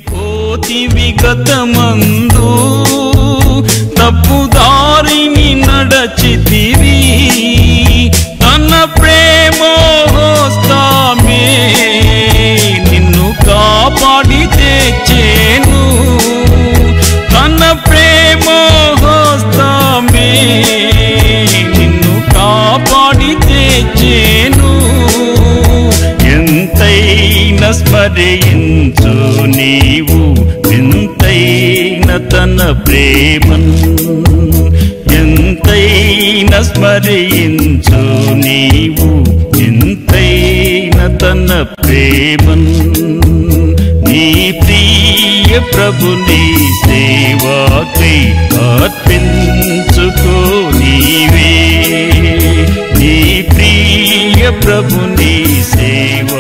పోతివి గతమందు తప్పుదారిని నడచితివి తన ప్రేమ హస్తామే నిన్ను కాపాడి తెచ్చేను తన ప్రేమ హస్తామే నిన్ను కాపాడి తెచ్చేను ఎంతైనా స్మరించు నీవు ఎంతైన తన ప్రేమన్ ఎంతైనా స్మరించు నీవు ఎంతైన తన ప్రేమన్ నీ ప్రియ ప్రభుని సేవాకై అర్పించుకో నీవే నీ ప్రియ ప్రభుని సేవ